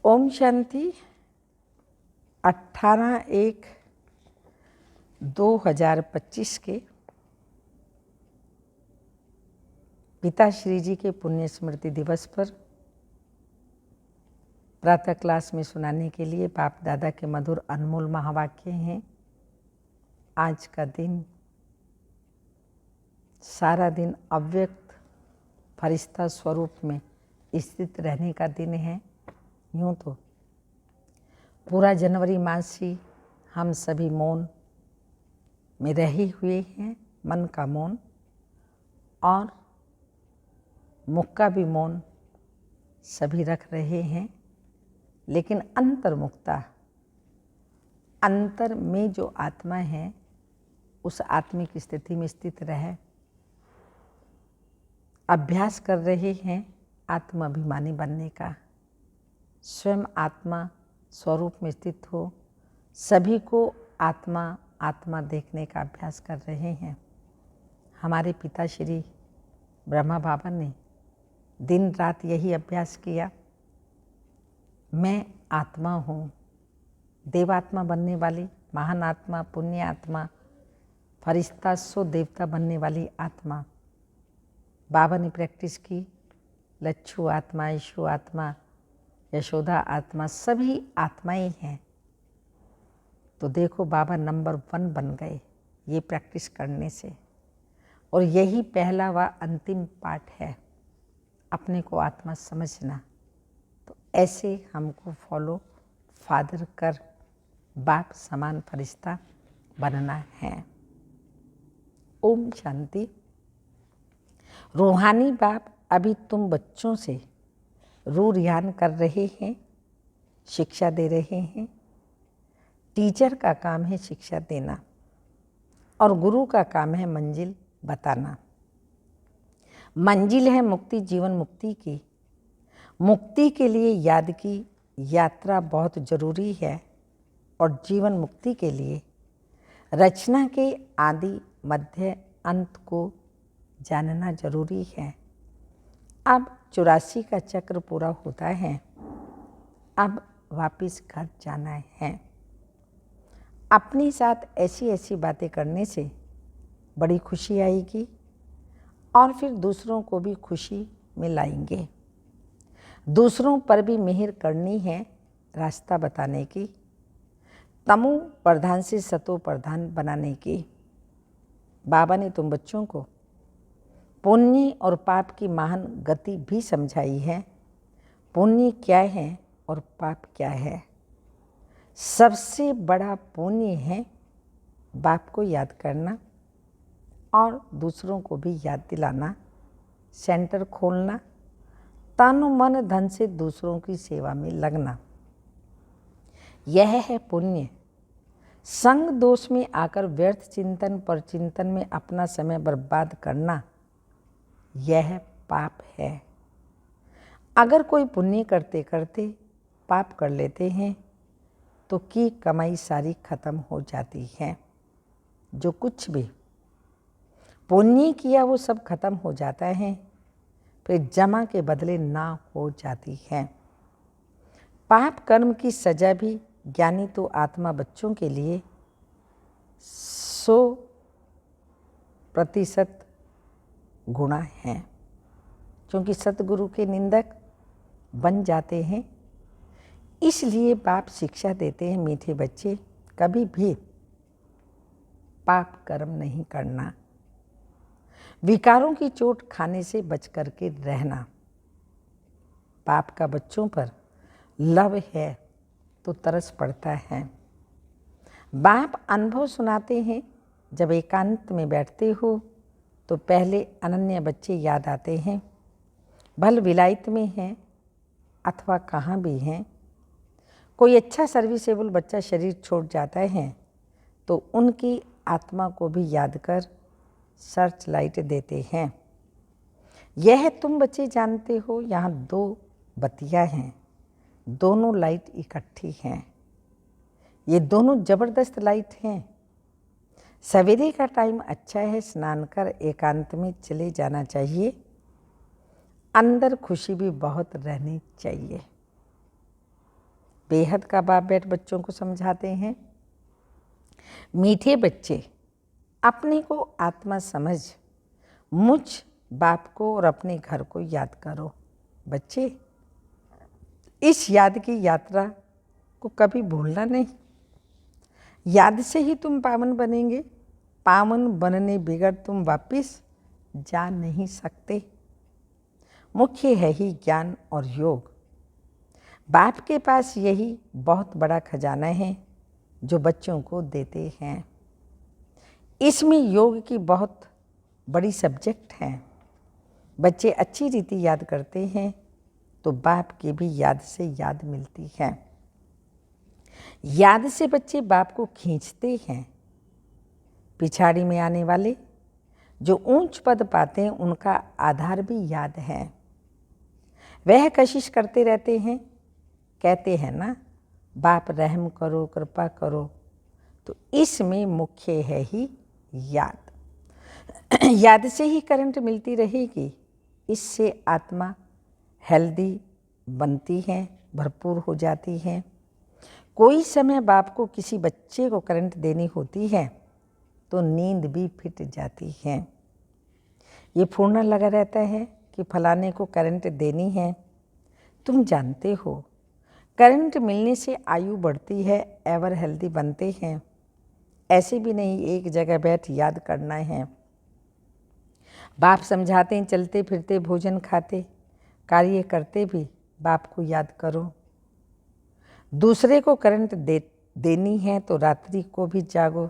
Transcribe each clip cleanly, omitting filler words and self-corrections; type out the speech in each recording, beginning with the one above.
ओम शांति। 18/1/2025 के पिताश्री जी के पुण्य स्मृति दिवस पर प्रातः क्लास में सुनाने के लिए बाप दादा के मधुर अनमोल महावाक्य हैं। आज का दिन सारा दिन अव्यक्त फरिश्ता स्वरूप में स्थित रहने का दिन है। यूँ तो पूरा जनवरी मास ही हम सभी मौन में रहे हुए हैं, मन का मौन और मुख का भी मौन सभी रख रहे हैं। लेकिन अंतर्मुखता, अंतर में जो आत्मा है उस आत्मिक स्थिति में स्थित रहे अभ्यास कर रहे हैं आत्माभिमानी बनने का। स्वयं आत्मा स्वरूप में स्थित हो, सभी को आत्मा आत्मा देखने का अभ्यास कर रहे हैं। हमारे पिता श्री ब्रह्मा बाबा ने दिन रात यही अभ्यास किया। मैं आत्मा हूँ, देवात्मा बनने वाली महान आत्मा, पुण्य आत्मा, फरिश्ता सो देवता बनने वाली आत्मा। बाबा ने प्रैक्टिस की। लच्छू आत्मा, यशु आत्मा, यशोदा आत्मा, सभी आत्माएं हैं। तो देखो बाबा नंबर 1 बन गए ये प्रैक्टिस करने से। और यही पहला व अंतिम पाठ है, अपने को आत्मा समझना। तो ऐसे हमको फॉलो फादर कर बाप समान फरिश्ता बनना है। ओम शांति। रूहानी बाप अभी तुम बच्चों से रूरयान कर रहे हैं, शिक्षा दे रहे हैं। टीचर का काम है शिक्षा देना और गुरु का काम है मंजिल बताना। मंजिल है मुक्ति, जीवन मुक्ति की। मुक्ति के लिए याद की यात्रा बहुत जरूरी है और जीवन मुक्ति के लिए रचना के आदि मध्य अंत को जानना जरूरी है। अब 84 का चक्र पूरा होता है, अब वापस घर जाना है। अपने साथ ऐसी ऐसी बातें करने से बड़ी खुशी आएगी और फिर दूसरों को भी खुशी में लाएंगे। दूसरों पर भी मेहर करनी है, रास्ता बताने की, तमो प्रधान से सतो प्रधान बनाने की। बाबा ने तुम बच्चों को पुण्य और पाप की महान गति भी समझाई है। पुण्य क्या है और पाप क्या है। सबसे बड़ा पुण्य है बाप को याद करना और दूसरों को भी याद दिलाना, सेंटर खोलना, तन मन धन से दूसरों की सेवा में लगना। यह है पुण्य। संग दोष में आकर व्यर्थ चिंतन पर चिंतन में अपना समय बर्बाद करना, यह पाप है। अगर कोई पुण्य करते करते पाप कर लेते हैं तो की कमाई सारी खत्म हो जाती है। जो कुछ भी पुण्य किया वो सब खत्म हो जाता है, फिर जमा के बदले ना हो जाती है। पाप कर्म की सजा भी ज्ञानी तो आत्मा बच्चों के लिए 100% गुणा है, क्योंकि सतगुरु के निंदक बन जाते हैं। इसलिए बाप शिक्षा देते हैं, मीठे बच्चे कभी भी पाप कर्म नहीं करना, विकारों की चोट खाने से बच करके रहना। पाप का बच्चों पर लव है तो तरस पड़ता है। बाप अनुभव सुनाते हैं। जब एकांत में बैठते हो तो पहले अनन्य बच्चे याद आते हैं, भल विलायत में हैं अथवा कहाँ भी हैं। कोई अच्छा सर्विसेबल बच्चा शरीर छोड़ जाता है तो उनकी आत्मा को भी याद कर सर्च लाइट देते हैं। यह तुम बच्चे जानते हो, यहाँ 2 बत्तियाँ हैं, दोनों लाइट इकट्ठी हैं। ये दोनों जबरदस्त लाइट हैं। सवेरे का टाइम अच्छा है, स्नान कर एकांत में चले जाना चाहिए। अंदर खुशी भी बहुत रहनी चाहिए। बेहद का बाप बैठ बच्चों को समझाते हैं। मीठे बच्चे, अपने को आत्मा समझ मुझ बाप को और अपने घर को याद करो। बच्चे, इस याद की यात्रा को कभी भूलना नहीं। याद से ही तुम पावन बनेंगे। पावन बनने बिगड़ तुम वापिस जा नहीं सकते। मुख्य है ही ज्ञान और योग। बाप के पास यही बहुत बड़ा खजाना है जो बच्चों को देते हैं। इसमें योग की बहुत बड़ी सब्जेक्ट है। बच्चे अच्छी रीति याद करते हैं तो बाप की भी याद से याद मिलती है। याद से बच्चे बाप को खींचते हैं। पिछाड़ी में आने वाले जो ऊंच पद पाते हैं उनका आधार भी याद है। वह कशिश करते रहते हैं, कहते हैं ना, बाप रहम करो, कृपा करो। तो इसमें मुख्य है ही याद। याद से ही करंट मिलती रहेगी। इससे आत्मा हेल्दी बनती है, भरपूर हो जाती है। कोई समय बाप को किसी बच्चे को करंट देनी होती है तो नींद भी फिट जाती है। ये फूरना लगा रहता है कि फलाने को करंट देनी है। तुम जानते हो करंट मिलने से आयु बढ़ती है, एवर हेल्दी बनते हैं। ऐसे भी नहीं एक जगह बैठ याद करना है। बाप समझाते हैं, चलते फिरते भोजन खाते कार्य करते भी बाप को याद करो। दूसरे को करंट देनी है तो रात्रि को भी जागो।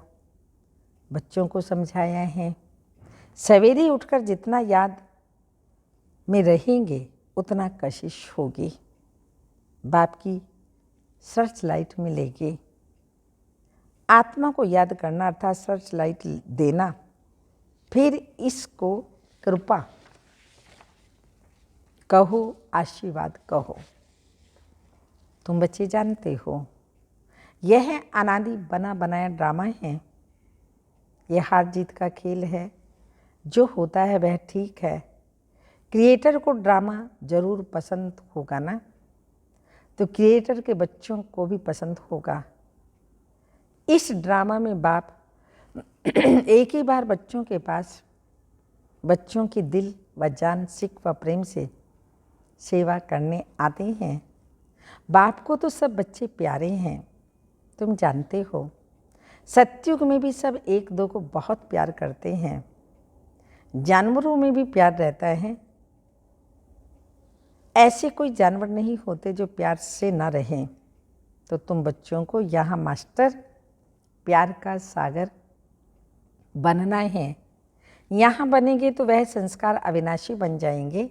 बच्चों को समझाया है। सवेरे उठकर जितना याद में रहेंगे उतना कशिश होगी। बाप की सर्च लाइट मिलेगी। आत्मा को याद करना अर्थात सर्च लाइट देना, फिर इसको कृपा कहो, आशीर्वाद कहो। तुम बच्चे जानते हो यह अनादि बना बनाया ड्रामा है। यह हार जीत का खेल है। जो होता है वह ठीक है। क्रिएटर को ड्रामा जरूर पसंद होगा ना, तो क्रिएटर के बच्चों को भी पसंद होगा। इस ड्रामा में बाप एक ही बार बच्चों के पास बच्चों की दिल व जान, सिक व प्रेम से सेवा करने आते हैं। बाप को तो सब बच्चे प्यारे हैं। तुम जानते हो सतयुग में भी सब एक दो को बहुत प्यार करते हैं। जानवरों में भी प्यार रहता है। ऐसे कोई जानवर नहीं होते जो प्यार से ना रहें। तो तुम बच्चों को यहाँ मास्टर प्यार का सागर बनना है। यहाँ बनेंगे तो वह संस्कार अविनाशी बन जाएंगे।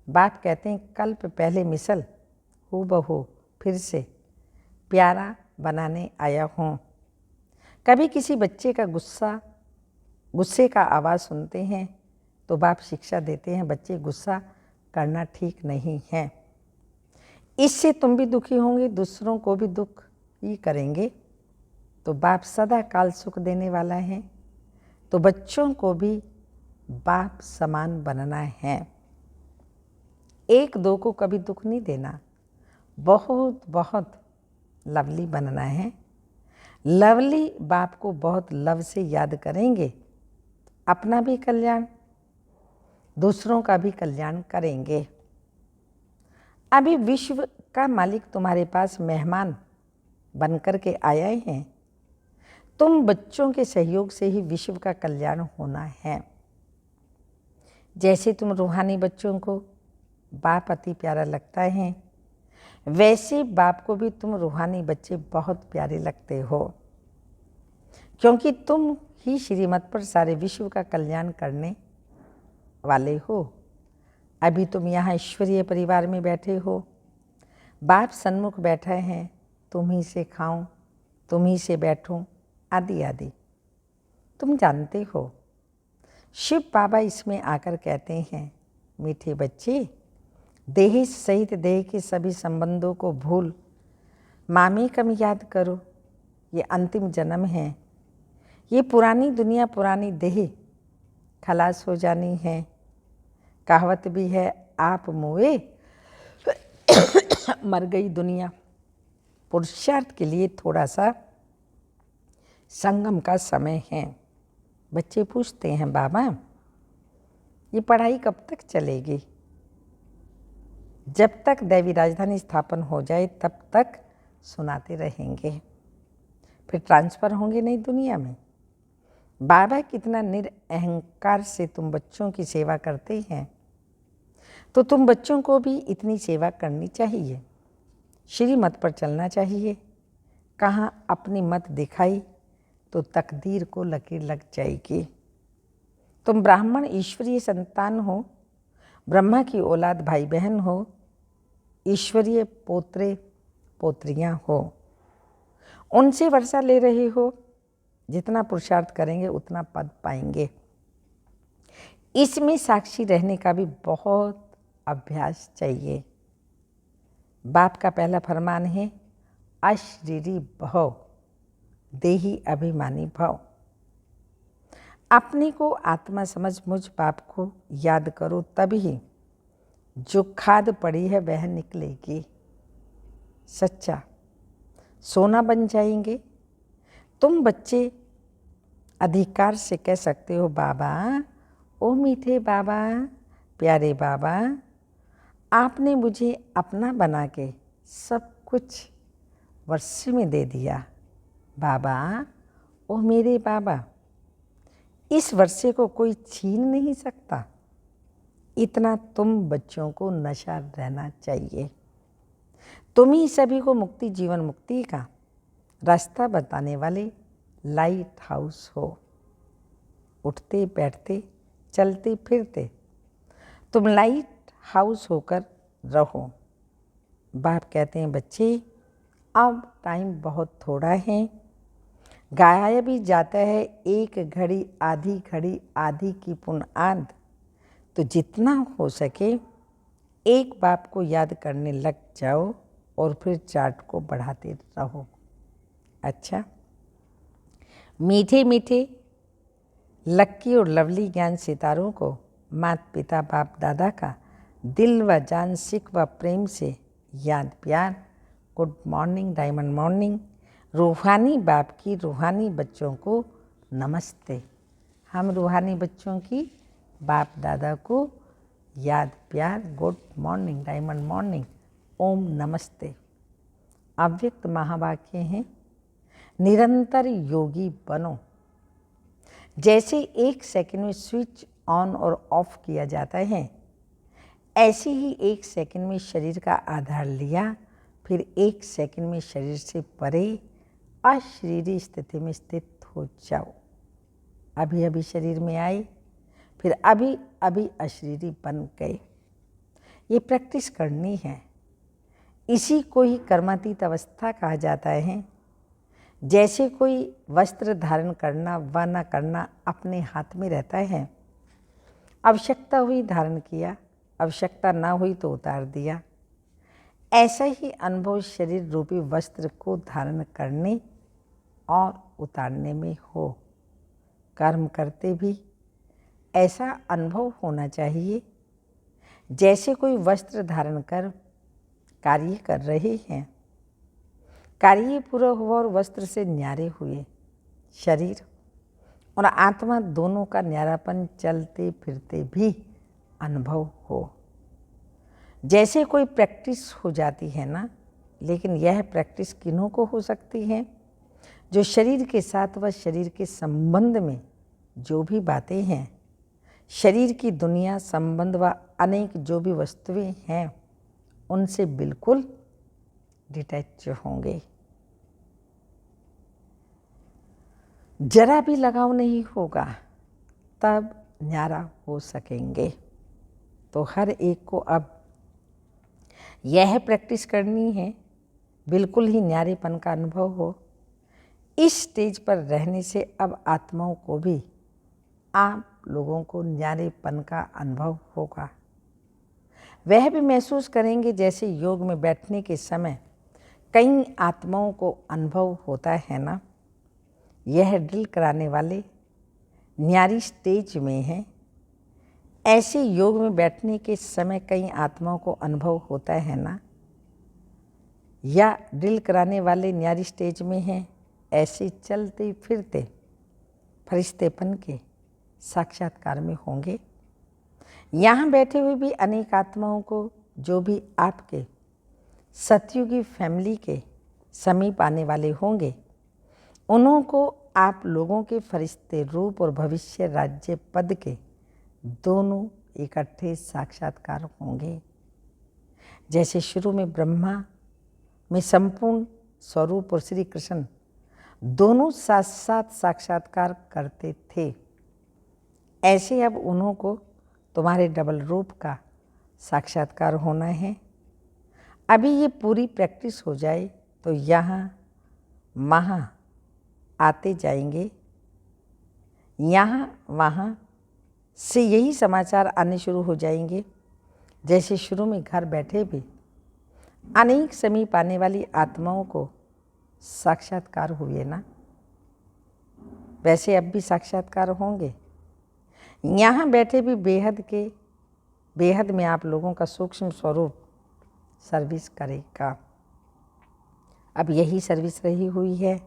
बाप कहते हैं कल्प पहले मिसल हूबहू फिर से प्यारा बनाने आया हूँ। कभी किसी बच्चे का गुस्से का आवाज़ सुनते हैं तो बाप शिक्षा देते हैं, बच्चे गुस्सा करना ठीक नहीं है। इससे तुम भी दुखी होंगे, दूसरों को भी दुख ही करेंगे। तो बाप सदा काल सुख देने वाला है। तो बच्चों को भी बाप समान बनना है। एक दो को कभी दुख नहीं देना। बहुत बहुत लवली बनना है। लवली बाप को बहुत लव से याद करेंगे, अपना भी कल्याण दूसरों का भी कल्याण करेंगे। अभी विश्व का मालिक तुम्हारे पास मेहमान बनकर के आया हैं। तुम बच्चों के सहयोग से ही विश्व का कल्याण होना है। जैसे तुम रूहानी बच्चों को बाप अति प्यारा लगता है, वैसे बाप को भी तुम रूहानी बच्चे बहुत प्यारे लगते हो, क्योंकि तुम ही श्रीमत पर सारे विश्व का कल्याण करने वाले हो। अभी तुम यहाँ ईश्वरीय परिवार में बैठे हो। बाप सन्मुख बैठा है, तुम ही से खाऊं, तुम ही से बैठूं, आदि आदि। तुम जानते हो शिव बाबा इसमें आकर कहते हैं, मीठे बच्चे, देह सहित देह के सभी संबंधों को भूल मामी कम याद करो। ये अंतिम जन्म है। ये पुरानी दुनिया, पुरानी देह खलास हो जानी है। कहावत भी है, आप मुए मर गई दुनिया। पुरुषार्थ के लिए थोड़ा सा संगम का समय है। बच्चे पूछते हैं, बाबा ये पढ़ाई कब तक चलेगी? जब तक दैवी राजधानी स्थापन हो जाए तब तक सुनाते रहेंगे, फिर ट्रांसफ़र होंगे नई दुनिया में। बाबा कितना निरअहंकार से तुम बच्चों की सेवा करते हैं, तो तुम बच्चों को भी इतनी सेवा करनी चाहिए, श्रीमत पर चलना चाहिए। कहाँ अपनी मत दिखाई तो तकदीर को लकीर लग जाएगी। तुम ब्राह्मण ईश्वरीय संतान हो, ब्रह्मा की औलाद भाई बहन हो, ईश्वरीय पोत्रे पोत्रियां हो, उनसे वर्षा ले रहे हो। जितना पुरुषार्थ करेंगे उतना पद पाएंगे। इसमें साक्षी रहने का भी बहुत अभ्यास चाहिए। बाप का पहला फरमान है, अशरीरी भव, देही अभिमानी भव। अपने को आत्मा समझ मुझ बाप को याद करो, तभी जो खाद पड़ी है वह निकलेगी। सच्चा सोना बन जाएंगे। तुम बच्चे अधिकार से कह सकते हो, बाबा ओ मीठे बाबा, प्यारे बाबा, आपने मुझे अपना बना के सब कुछ वर्षे में दे दिया। बाबा ओ मेरे बाबा, इस वर्षे को कोई छीन नहीं सकता। इतना तुम बच्चों को नशा रहना चाहिए। तुम ही सभी को मुक्ति, जीवन मुक्ति का रास्ता बताने वाले लाइट हाउस हो। उठते बैठते चलते फिरते तुम लाइट हाउस होकर रहो। बाप कहते हैं, बच्चे अब टाइम बहुत थोड़ा है, गाया भी जाता है एक घड़ी आधी की पुनआद। तो जितना हो सके एक बाप को याद करने लग जाओ और फिर चार्ट को बढ़ाते रहो। अच्छा, मीठे मीठे लक्की और लवली ज्ञान सितारों को माता पिता बाप दादा का दिल व जान सिख व प्रेम से याद प्यार। Good morning, diamond morning. रूहानी बाप की रूहानी बच्चों को नमस्ते। हम रूहानी बच्चों की बाप दादा को याद प्यार। गुड मॉर्निंग, डायमंड मॉर्निंग, ओम नमस्ते। अव्यक्त महावाक्य हैं, निरंतर योगी बनो। जैसे एक सेकंड में स्विच ऑन और ऑफ किया जाता है, ऐसे ही एक सेकंड में शरीर का आधार लिया, फिर एक सेकंड में शरीर से परे अशरीरी स्थिति में स्थित हो जाओ। अभी अभी शरीर में आए, फिर अभी अभी अशरीरी बन गए। ये प्रैक्टिस करनी है। इसी को ही कर्मातीत अवस्था कहा जाता है। जैसे कोई वस्त्र धारण करना व न करना अपने हाथ में रहता है। आवश्यकता हुई धारण किया, आवश्यकता ना हुई तो उतार दिया। ऐसा ही अनुभव शरीर रूपी वस्त्र को धारण करने और उतारने में हो। कर्म करते भी ऐसा अनुभव होना चाहिए जैसे कोई वस्त्र धारण कर कार्य कर रहे हैं। कार्य पूरा हुआ और वस्त्र से न्यारे हुए। शरीर और आत्मा दोनों का न्यारापन चलते फिरते भी अनुभव हो। जैसे कोई प्रैक्टिस हो जाती है ना, लेकिन यह प्रैक्टिस किन्हों को हो सकती है? जो शरीर के साथ व शरीर के संबंध में जो भी बातें हैं, शरीर की दुनिया संबंध व अनेक जो भी वस्तुएं हैं, उनसे बिल्कुल डिटैच होंगे। जरा भी लगाव नहीं होगा, तब न्यारा हो सकेंगे। तो हर एक को अब यह प्रैक्टिस करनी है, बिल्कुल ही न्यारेपन का अनुभव हो। इस स्टेज पर रहने से अब आत्माओं को भी, आप लोगों को न्यारेपन का अनुभव होगा। वह भी महसूस करेंगे जैसे योग में बैठने के समय कई आत्माओं को अनुभव होता है ना। यह ड्रिल कराने वाले न्यारी स्टेज में है। ऐसे योग में बैठने के समय कई आत्माओं को अनुभव होता है ना। या ड्रिल कराने वाले न्यारी स्टेज में हैं, ऐसे चलते फिरते फरिश्तेपन के साक्षात्कार में होंगे। यहाँ बैठे हुए भी अनेक आत्माओं को, जो भी आपके सतयुगी फैमिली के समीप आने वाले होंगे, उन्हों को आप लोगों के फरिश्ते रूप और भविष्य राज्य पद के दोनों इकट्ठे साक्षात्कार होंगे। जैसे शुरू में ब्रह्मा में संपूर्ण स्वरूप और श्री कृष्ण दोनों साथ साथ साक्षात्कार करते थे, ऐसे अब उन्हों को तुम्हारे डबल रूप का साक्षात्कार होना है। अभी ये पूरी प्रैक्टिस हो जाए तो यहाँ वहाँ आते जाएंगे, यहाँ वहाँ से यही समाचार आने शुरू हो जाएंगे। जैसे शुरू में घर बैठे भी अनेक समीप आने वाली आत्माओं को साक्षात्कार हुए ना, वैसे अब भी साक्षात्कार होंगे। यहाँ बैठे भी बेहद में आप लोगों का सूक्ष्म स्वरूप सर्विस करेगा। अब यही सर्विस रही हुई है।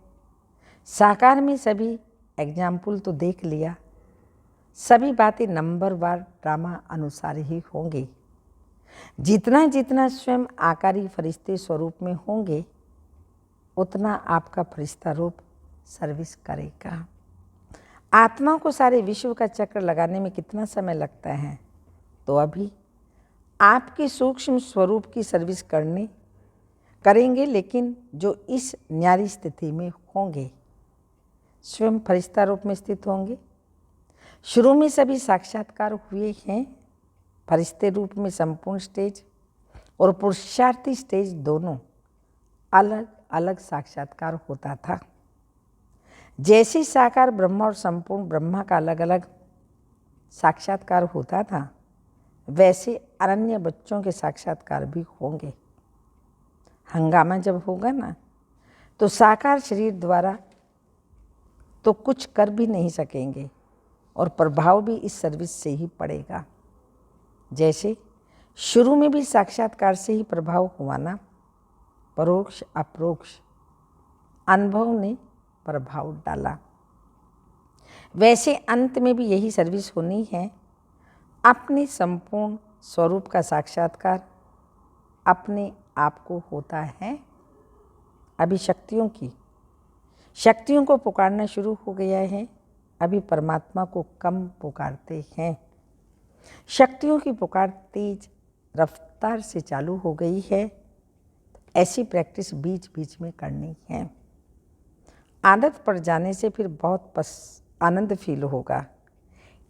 साकार में सभी एग्जाम्पल तो देख लिया, सभी बातें नंबरवार ड्रामा अनुसार ही होंगी। जितना जितना स्वयं आकारी फरिश्ते स्वरूप में होंगे, उतना आपका फरिश्ता रूप सर्विस करेगा। आत्मा को सारे विश्व का चक्र लगाने में कितना समय लगता है, तो अभी आपके सूक्ष्म स्वरूप की सर्विस करेंगे, लेकिन जो इस न्यारी स्थिति में होंगे, स्वयं फरिश्ता रूप में स्थित होंगे। शुरू में सभी साक्षात्कार हुए हैं। फरिश्ते रूप में संपूर्ण स्टेज और पुरुषार्थी स्टेज दोनों अलग अलग साक्षात्कार होता था। जैसे साकार ब्रह्मा और संपूर्ण ब्रह्मा का अलग अलग साक्षात्कार होता था, वैसे अनन्य बच्चों के साक्षात्कार भी होंगे। हंगामा जब होगा ना, तो साकार शरीर द्वारा तो कुछ कर भी नहीं सकेंगे और प्रभाव भी इस सर्विस से ही पड़ेगा। जैसे शुरू में भी साक्षात्कार से ही प्रभाव हुआ ना, परोक्ष अप्रोक्ष अनुभव ने प्रभाव डाला, वैसे अंत में भी यही सर्विस होनी है। अपने संपूर्ण स्वरूप का साक्षात्कार अपने आप को होता है। अभी शक्तियों को पुकारना शुरू हो गया है। अभी परमात्मा को कम पुकारते हैं। शक्तियों की पुकार तेज रफ्तार से चालू हो गई है। ऐसी प्रैक्टिस बीच बीच में करनी है। आदत पड़ जाने से फिर बहुत आनंद फील होगा।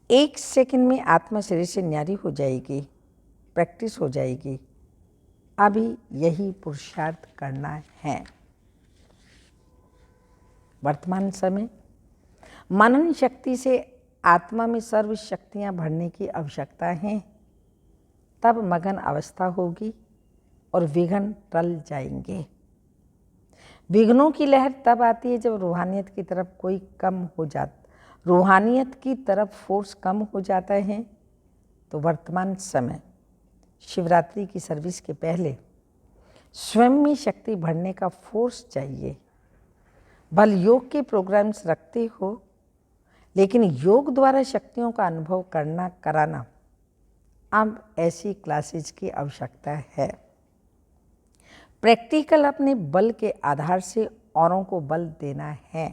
1 सेकंड में आत्मा शरीर से न्यारी हो जाएगी, प्रैक्टिस हो जाएगी। अभी यही पुरुषार्थ करना है। वर्तमान समय मनन शक्ति से आत्मा में सर्व शक्तियाँ भरने की आवश्यकता है। तब मगन अवस्था होगी और विघ्न टल जाएंगे। विघ्नों की लहर तब आती है जब रूहानियत की तरफ फोर्स कम हो जाता है। तो वर्तमान समय शिवरात्रि की सर्विस के पहले स्वयं में शक्ति भरने का फोर्स चाहिए। बल योग के प्रोग्राम्स रखते हो, लेकिन योग द्वारा शक्तियों का अनुभव कराना अब ऐसी क्लासेज की आवश्यकता है। प्रैक्टिकल अपने बल के आधार से औरों को बल देना है।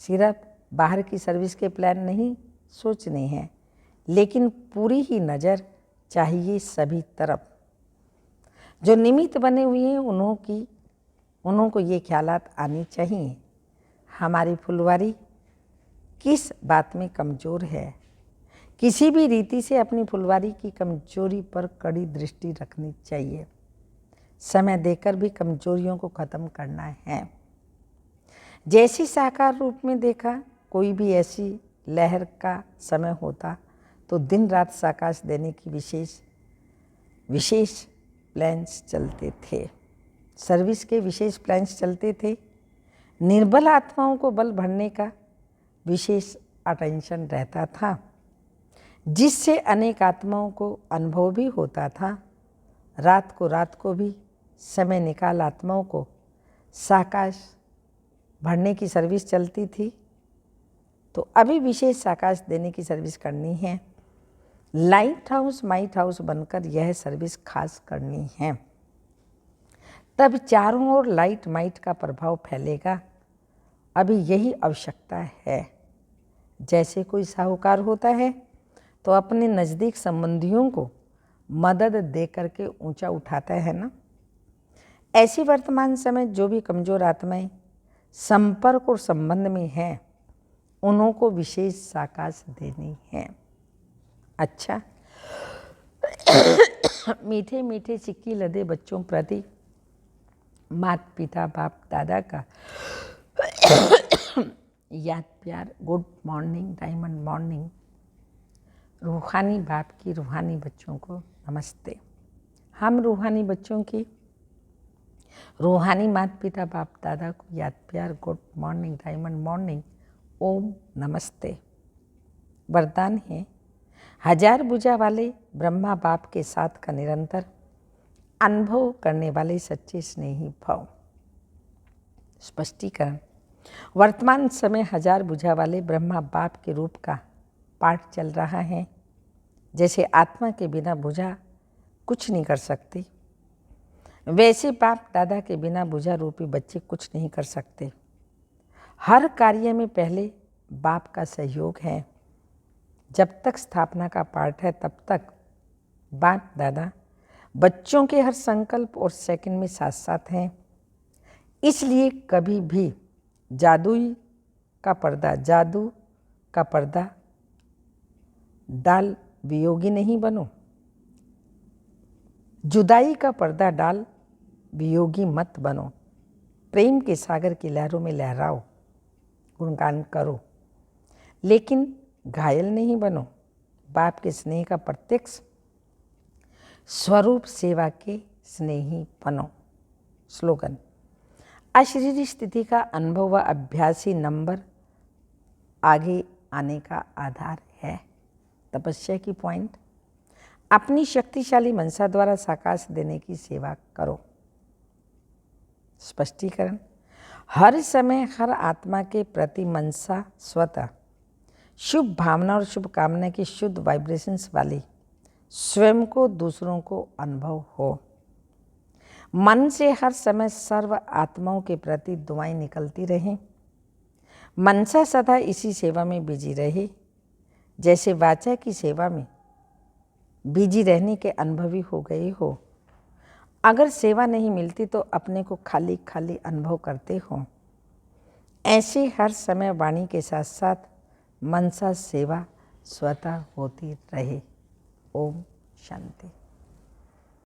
सिर्फ बाहर की सर्विस के प्लान नहीं सोचने हैं, लेकिन पूरी ही नज़र चाहिए सभी तरफ। जो निमित्त बने हुए हैं उन्हों को ये ख्यालात आनी चाहिए, हमारी फुलवारी किस बात में कमज़ोर है। किसी भी रीति से अपनी फुलवारी की कमजोरी पर कड़ी दृष्टि रखनी चाहिए। समय देकर भी कमजोरियों को ख़त्म करना है। जैसी साकार रूप में देखा, कोई भी ऐसी लहर का समय होता तो दिन रात साकाश देने की विशेष प्लान्स चलते थे। सर्विस के विशेष प्लान्स चलते थे। निर्बल आत्माओं को बल भरने का विशेष अटेंशन रहता था, जिससे अनेक आत्माओं को अनुभव भी होता था। रात को भी समय निकाल आत्माओं को साकाश भरने की सर्विस चलती थी, तो अभी विशेष साकाश देने की सर्विस करनी है। लाइट हाउस माइट हाउस बनकर यह सर्विस खास करनी है। तब चारों ओर लाइट माइट का प्रभाव फैलेगा। अभी यही आवश्यकता है। जैसे कोई साहूकार होता है तो अपने नज़दीक संबंधियों को मदद दे करके ऊंचा उठाता है ना, ऐसी वर्तमान समय जो भी कमज़ोर आत्माएं संपर्क और संबंध में हैं, उन्हों को विशेष साकाश देनी है। अच्छा, मीठे मीठे चिक्की लदे बच्चों प्रति माता पिता बाप दादा का याद प्यार, गुड मॉर्निंग, डायमंड मॉर्निंग। रूहानी बाप की रूहानी बच्चों को नमस्ते। हम रूहानी बच्चों की रूहानी माता पिता बाप दादा को याद प्यार, गुड मॉर्निंग, डायमंड मॉर्निंग, ओम नमस्ते। वरदान है, हजार भुजा वाले ब्रह्मा बाप के साथ का निरंतर अनुभव करने वाले सच्चे स्नेही भव। स्पष्टीकरण, वर्तमान समय हजार भुजा वाले ब्रह्मा बाप के रूप का पाठ चल रहा है। जैसे आत्मा के बिना भुजा कुछ नहीं कर सकती, वैसे बाप दादा के बिना भुजा रूपी बच्चे कुछ नहीं कर सकते। हर कार्य में पहले बाप का सहयोग है। जब तक स्थापना का पाठ है तब तक बाप दादा बच्चों के हर संकल्प और सेकंड में साथ साथ हैं। इसलिए कभी भी जादू का पर्दा डाल वियोगी नहीं बनो। जुदाई का पर्दा डाल वियोगी मत बनो। प्रेम के सागर की लहरों में लहराओ, गुणगान करो, लेकिन घायल नहीं बनो। बाप के स्नेह का प्रत्यक्ष स्वरूप सेवा के स्नेही बनो। स्लोगन, अशरीरी स्थिति का अनुभव व अभ्यासी नंबर आगे आने का आधार है। तपस्या की पॉइंट, अपनी शक्तिशाली मनसा द्वारा साकाश देने की सेवा करो। स्पष्टीकरण, हर समय हर आत्मा के प्रति मनसा स्वतः शुभ भावना और शुभ कामना की शुद्ध वाइब्रेशंस वाली स्वयं को दूसरों को अनुभव हो। मन से हर समय सर्व आत्माओं के प्रति दुआएं निकलती रहें। मनसा सदा इसी सेवा में बिजी रहे, जैसे वाचा की सेवा में बिजी रहने के अनुभवी हो गए हो। अगर सेवा नहीं मिलती तो अपने को खाली खाली अनुभव करते हो। ऐसे हर समय वाणी के साथ साथ मनसा सेवा स्वतः होती रहे। ओम शांति।